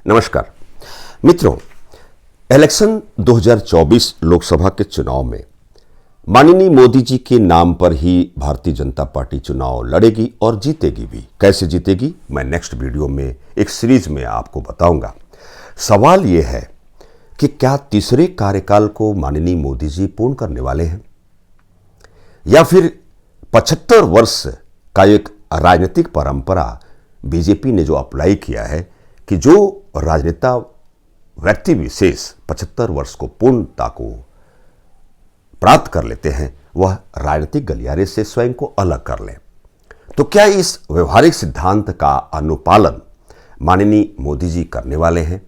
नमस्कार मित्रों, इलेक्शन 2024 लोकसभा के चुनाव में माननीय मोदी जी के नाम पर ही भारतीय जनता पार्टी चुनाव लड़ेगी और जीतेगी भी। कैसे जीतेगी, मैं नेक्स्ट वीडियो में एक सीरीज में आपको बताऊंगा। सवाल यह है कि क्या तीसरे कार्यकाल को माननीय मोदी जी पूर्ण करने वाले हैं या फिर 75 वर्ष का एक राजनीतिक परंपरा बीजेपी ने जो अप्लाई किया है कि जो राजनेता व्यक्ति विशेष 75 वर्ष को पूर्णता को प्राप्त कर लेते हैं वह राजनीतिक गलियारे से स्वयं को अलग कर लें। तो क्या इस व्यवहारिक सिद्धांत का अनुपालन माननीय मोदी जी करने वाले हैं?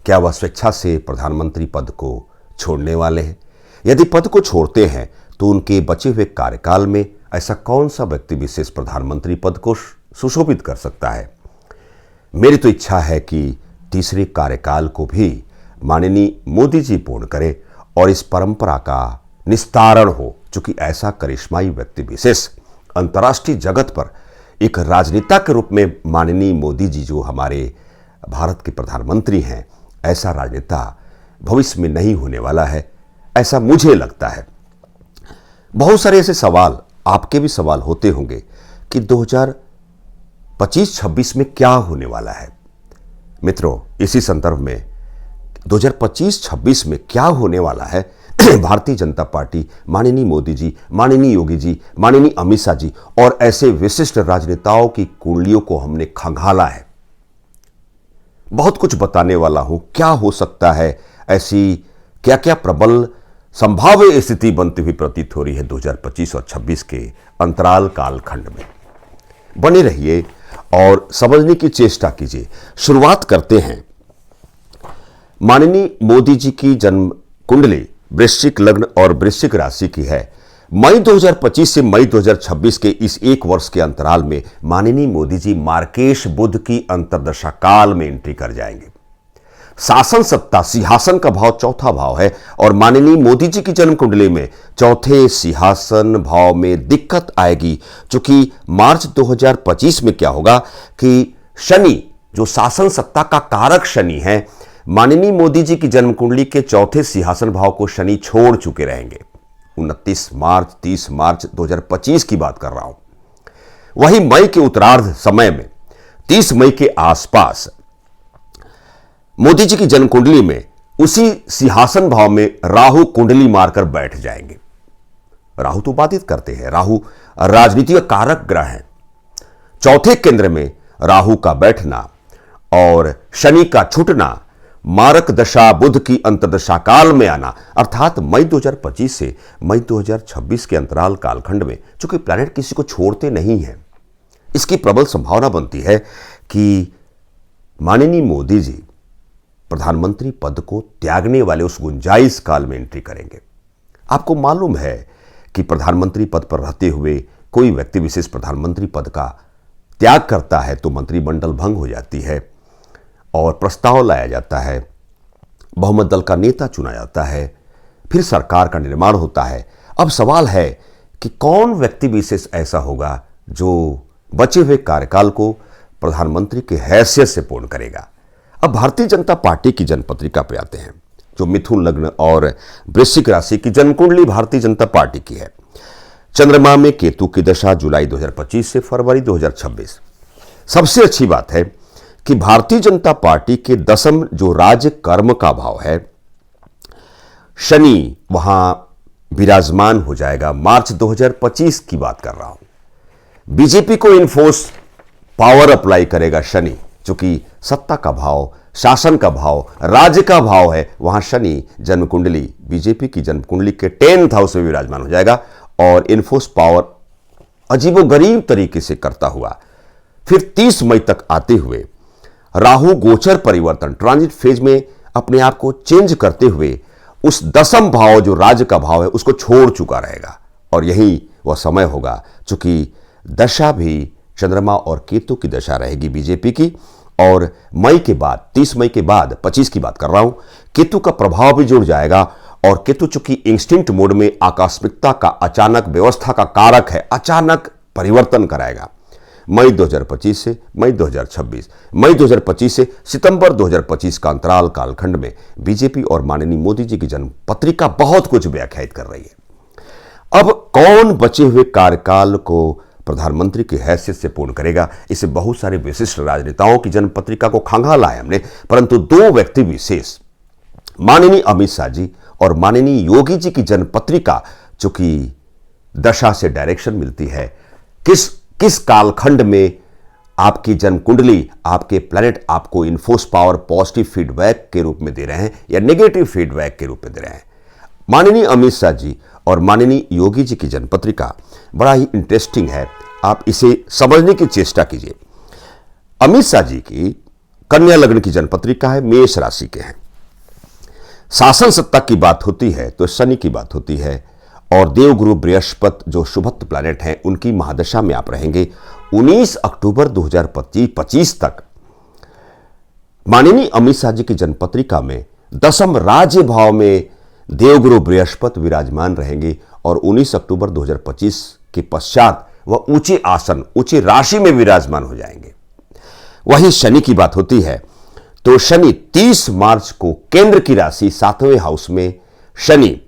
क्या वह स्वेच्छा से प्रधानमंत्री पद को छोड़ने वाले हैं? यदि पद को छोड़ते हैं तो उनके बचे हुए कार्यकाल में ऐसा कौन सा व्यक्ति विशेष प्रधानमंत्री पद को सुशोभित कर सकता है? मेरी तो इच्छा है कि तीसरे कार्यकाल को भी माननीय मोदी जी पूर्ण करें और इस परंपरा का निस्तारण हो। चूंकि ऐसा करिश्माई व्यक्ति विशेष अंतर्राष्ट्रीय जगत पर एक राजनेता के रूप में माननीय मोदी जी जो हमारे भारत के प्रधानमंत्री हैं, ऐसा राजनेता भविष्य में नहीं होने वाला है, ऐसा मुझे लगता है। बहुत सारे ऐसे सवाल, आपके भी सवाल होते होंगे कि 2025-26 में क्या होने वाला है। मित्रों, इसी संदर्भ में 2025-26 में क्या होने वाला है, भारतीय जनता पार्टी, माननीय मोदी जी, माननीय योगी जी, माननीय अमित शाह जी और ऐसे विशिष्ट राजनेताओं की कुंडलियों को हमने खंगाला है। बहुत कुछ बताने वाला हूं। क्या हो सकता है, ऐसी क्या क्या प्रबल संभाव्य स्थिति बनती हुई प्रतीत हो रही है 2025 और 26 के अंतराल कालखंड में। बने रहिए और समझने की चेष्टा कीजिए। शुरुआत करते हैं। माननीय मोदी जी की जन्म कुंडली वृश्चिक लग्न और वृश्चिक राशि की है। मई 2025 से मई 2026 के इस एक वर्ष के अंतराल में माननीय मोदी जी मार्केश बुध की अंतर्दशा काल में एंट्री कर जाएंगे। शासन सत्ता सिंहासन का भाव चौथा भाव है और माननीय मोदी जी की जन्म कुंडली में चौथे सिंहासन भाव में दिक्कत आएगी। क्योंकि मार्च 2025 में क्या होगा कि शनि, जो शासन सत्ता का कारक शनि है, माननीय मोदी जी की जन्म कुंडली के चौथे सिंहासन भाव को शनि छोड़ चुके रहेंगे। 29 मार्च 30 मार्च 2025 की बात कर रहा हूं। वही मई के उत्तरार्ध समय में 30 मई के आसपास मोदी जी की जन्म कुंडली में उसी सिंहासन भाव में राहु कुंडली मारकर बैठ जाएंगे। राहु तो बाधित करते हैं, राहु राजनीति का कारक ग्रह है। चौथे केंद्र में राहु का बैठना और शनि का छूटना, मारक दशा बुध की अंतर्दशा काल में आना, अर्थात मई 2025 से मई 2026 के अंतराल कालखंड में चूंकि प्लैनेट किसी को छोड़ते नहीं हैं, इसकी प्रबल संभावना बनती है कि माननीय मोदी जी प्रधानमंत्री पद को त्यागने वाले उस गुंजाइश काल में एंट्री करेंगे। आपको मालूम है कि प्रधानमंत्री पद पर रहते हुए कोई व्यक्ति विशेष प्रधानमंत्री पद का त्याग करता है तो मंत्रिमंडल भंग हो जाती है और प्रस्ताव लाया जाता है, बहुमत दल का नेता चुना जाता है, फिर सरकार का निर्माण होता है। अब सवाल है कि कौन व्यक्ति विशेष ऐसा होगा जो बचे हुए कार्यकाल को प्रधानमंत्री के हैसियत से पूर्ण करेगा। अब भारतीय जनता पार्टी की जन्म पत्रिका पे आते हैं, जो मिथुन लग्न और वृश्चिक राशि की जन्म कुंडली भारतीय जनता पार्टी की है। चंद्रमा में केतु की दशा जुलाई 2025 से फरवरी 2026। सबसे अच्छी बात है कि भारतीय जनता पार्टी के दशम जो राज्य कर्म का भाव है, शनि वहां विराजमान हो जाएगा। मार्च 2025 की बात कर रहा हूं। बीजेपी को इनफोर्स पावर अप्लाई करेगा शनि, चूंकि सत्ता का भाव, शासन का भाव, राज्य का भाव है, वहां शनि जन्म कुंडली, बीजेपी की जन्म कुंडली के 10th हाउस में विराजमान हो जाएगा और इनफोर्स पावर अजीबोगरीब तरीके से करता हुआ फिर 30 मई तक आते हुए राहु गोचर परिवर्तन ट्रांजिट फेज में अपने आप को चेंज करते हुए उस दशम भाव जो राज्य का भाव है उसको छोड़ चुका रहेगा। और यही वह समय होगा, चूंकि दशा भी चंद्रमा और केतु की दशा रहेगी बीजेपी की। और मई के बाद, 30 मई के बाद 25 की बात कर रहा हूं, केतु का प्रभाव भी जुड़ जाएगा। और केतु चूंकि इंस्टिंक्ट मोड में आकस्मिकता का, अचानक व्यवस्था का कारक है, अचानक परिवर्तन कराएगा। मई 2025 से मई 2026, मई 2025 से सितंबर 2025 का अंतराल कालखंड में बीजेपी और माननीय मोदी जी की जन्म पत्रिका बहुत कुछ व्याख्यायित कर रही है। अब कौन बचे हुए कार्यकाल को प्रधानमंत्री की हैसियत से पूर्ण करेगा, इसे बहुत सारे विशिष्ट राजनेताओं की जन्म पत्रिका को खंगाला है हमने, परंतु दो व्यक्ति विशेष माननीय अमित शाह जी और माननीय योगी जी की जन्म पत्रिका, चूंकि दशा से डायरेक्शन मिलती है, किस कालखंड में आपकी जन्म कुंडली, आपके प्लैनेट आपको इन्फोर्स पावर पॉजिटिव फीडबैक के रूप में दे रहे हैं या नेगेटिव फीडबैक के रूप में दे रहे हैं। माननीय अमित शाह जी और माननीय योगी जी की जन्म पत्रिका बड़ा ही इंटरेस्टिंग है, आप इसे समझने की चेष्टा कीजिए। अमित शाह जी की कन्या लग्न की जन्म पत्रिका है, मेष राशि के हैं। शासन सत्ता की बात होती है तो शनि की बात होती है, और देवगुरु बृहस्पति जो शुभत्व प्लैनेट हैं उनकी महादशा में आप रहेंगे 19 अक्टूबर 2025 तक। माननीय अमित शाह जी की जन्म पत्रिका में दशम राज्य भाव में देवगुरु बृहस्पति विराजमान रहेंगे और 19 अक्टूबर 2025 के पश्चात वह ऊंचे आसन, ऊंचे राशि में विराजमान हो जाएंगे। वहीं शनि की बात होती है तो शनि 30 मार्च को केंद्र की राशि 7वें हाउस में शनि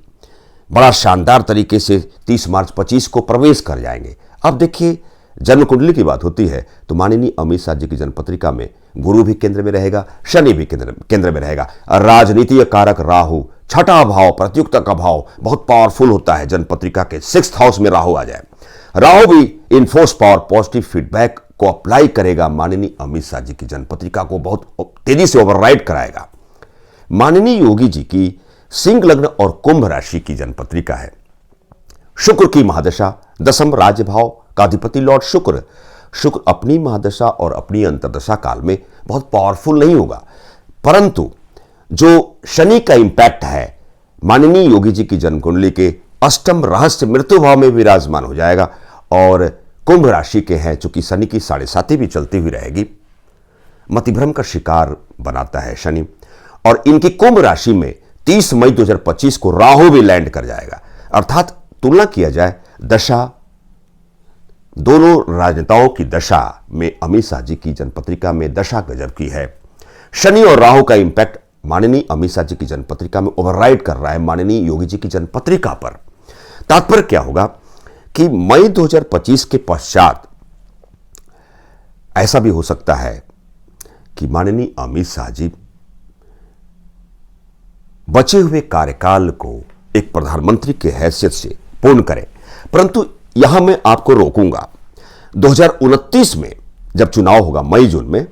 बड़ा शानदार तरीके से 30 मार्च 25 को प्रवेश कर जाएंगे। अब देखिए, जन्म कुंडली की बात होती है तो माननीय अमित शाह जी की जन्म पत्रिका में गुरु भी केंद्र में रहेगा, शनि भी केंद्र में रहेगा। राजनीतिक कारक राहु, छठा भाव, प्रतियुक्ता का भाव बहुत पावरफुल होता है। जन्म पत्रिका के 6th हाउस में राहु आ जाए, राहु भी इन्फोर्स पावर पॉजिटिव फीडबैक को अप्लाई करेगा, माननीय अमित शाह जी की जन्म पत्रिका को बहुत तेजी से ओवरराइड कराएगा। माननीय योगी जी की सिंह लग्न और कुंभ राशि की जन्म पत्रिका है। शुक्र की महादशा, दशम राज्य भाव का अधिपति लॉर्ड शुक्र अपनी महादशा और अपनी अंतर्दशा काल में बहुत पावरफुल नहीं होगा, परंतु जो शनि का इंपैक्ट है माननीय योगी जी की जन्म कुंडली के अष्टम रहस्य मृत्यु भाव में विराजमान हो जाएगा। और कुंभ राशि के हैं, चूंकि शनि की 7.5 भी चलती हुई रहेगी, मतिभ्रम का शिकार बनाता है शनि, और इनकी कुंभ राशि में 30 मई 2025 को राहु भी लैंड कर जाएगा। अर्थात तुलना किया जाए दशा, दोनों राजनेताओं की दशा में अमित शाह जी की जन्म पत्रिका में दशा गजब की है। शनि और राहु का इंपैक्ट माननीय अमित शाह जी की जन्म पत्रिका में ओवरराइड कर रहा है माननीय योगी जी की जन्म पत्रिका पर। तात्पर्य क्या होगा कि मई 2025 के पश्चात ऐसा भी हो सकता है कि माननीय अमित शाह जी बचे हुए कार्यकाल को एक प्रधानमंत्री की हैसियत से पूर्ण करें। परंतु यहां मैं आपको रोकूंगा, 2029 में जब चुनाव होगा मई जून में,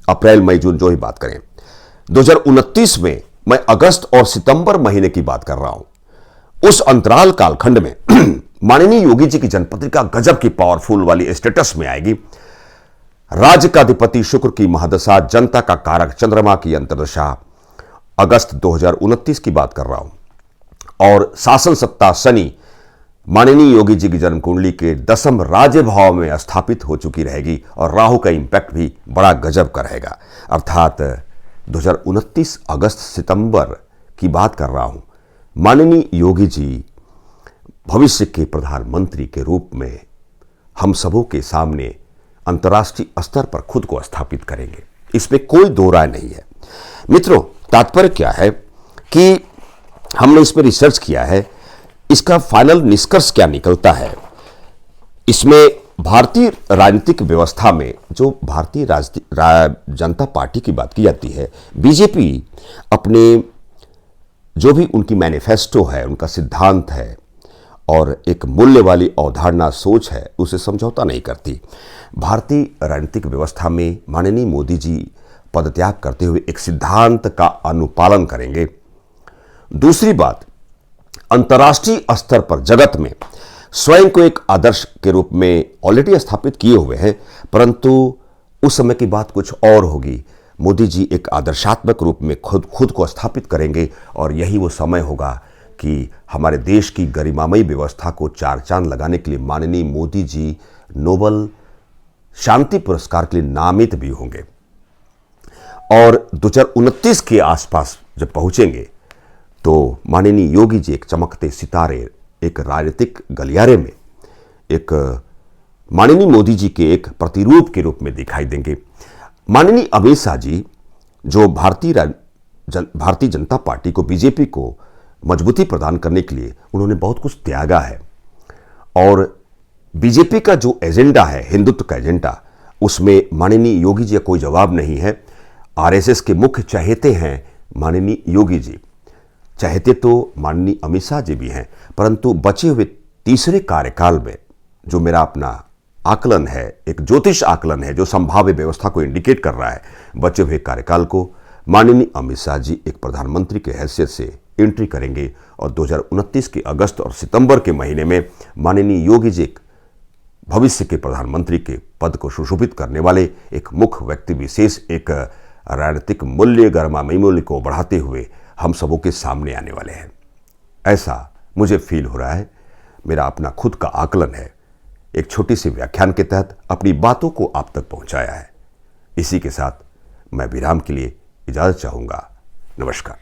अप्रैल मई जून जो ही बात करें, 2029 में मैं अगस्त और सितंबर महीने की बात कर रहा हूं। उस अंतराल कालखंड में माननीय योगी जी की जन्म पत्रिका गजब की पावरफुल वाली स्टेटस में आएगी। राज्य का अधिपति शुक्र की महादशा, जनता का कारक चंद्रमा की अंतर्दशा, अगस्त 2029 की बात कर रहा हूं। और शासन सत्ता शनि माननीय योगी जी की जन्म कुंडली के दशम राज्य भाव में स्थापित हो चुकी रहेगी, और राहु का इंपैक्ट भी बड़ा गजब का रहेगा। अर्थात 2029 अगस्त सितंबर की बात कर रहा हूं। माननीय योगी जी भविष्य के प्रधानमंत्री के रूप में हम सबों के सामने अंतर्राष्ट्रीय स्तर पर खुद को स्थापित करेंगे, इसमें कोई दो राय नहीं है। मित्रों, तात्पर्य क्या है कि हमने इस पर रिसर्च किया है, इसका फाइनल निष्कर्ष क्या निकलता है। इसमें भारतीय राजनीतिक व्यवस्था में जो भारतीय जनता पार्टी की बात की जाती है, बीजेपी अपने जो भी उनकी मैनिफेस्टो है, उनका सिद्धांत है और एक मूल्य वाली अवधारणा सोच है, उसे समझौता नहीं करती। भारतीय राजनीतिक व्यवस्था में माननीय मोदी जी पदत्याग करते हुए एक सिद्धांत का अनुपालन करेंगे। दूसरी बात, अंतर्राष्ट्रीय स्तर पर जगत में स्वयं को एक आदर्श के रूप में ऑलरेडी स्थापित किए हुए हैं, परंतु उस समय की बात कुछ और होगी। मोदी जी एक आदर्शात्मक रूप में खुद को स्थापित करेंगे, और यही वो समय होगा कि हमारे देश की गरिमामयी व्यवस्था को चार चांद लगाने के लिए माननीय मोदी जी नोबल शांति पुरस्कार के लिए नामित भी होंगे। और 2029 के आसपास जब पहुंचेंगे तो माननीय योगी जी एक चमकते सितारे, एक राजनीतिक गलियारे में एक माननीय मोदी जी के एक प्रतिरूप के रूप में दिखाई देंगे। माननीय अमित शाह जी जो भारतीय जनता पार्टी को, बीजेपी को मजबूती प्रदान करने के लिए उन्होंने बहुत कुछ त्यागा है, और बीजेपी का जो एजेंडा है, हिंदुत्व का एजेंडा, उसमें माननीय योगी जी का कोई जवाब नहीं है। आरएसएस के मुख्य चहेते हैं माननीय योगी जी, चहेते तो माननीय अमित शाह जी भी हैं, परंतु बचे हुए तीसरे कार्यकाल में जो मेरा अपना आकलन है, एक ज्योतिष आकलन है जो संभाव्य व्यवस्था को इंडिकेट कर रहा है, बचे हुए कार्यकाल को माननीय अमित शाह जी एक प्रधानमंत्री के हैसियत से एंट्री करेंगे और 2029 के अगस्त और सितंबर के महीने में माननीय योगी जी भविष्य के प्रधानमंत्री के पद को सुशोभित करने वाले एक मुख्य व्यक्ति विशेष, एक राजनीतिक मूल्य, गरिमामय मूल्य को बढ़ाते हुए हम सबों के सामने आने वाले हैं। ऐसा मुझे फील हो रहा है। मेरा अपना खुद का आकलन है, एक छोटी सी व्याख्यान के तहत अपनी बातों को आप तक पहुंचाया है। इसी के साथ मैं विराम के लिए इजाजत चाहूंगा। नमस्कार।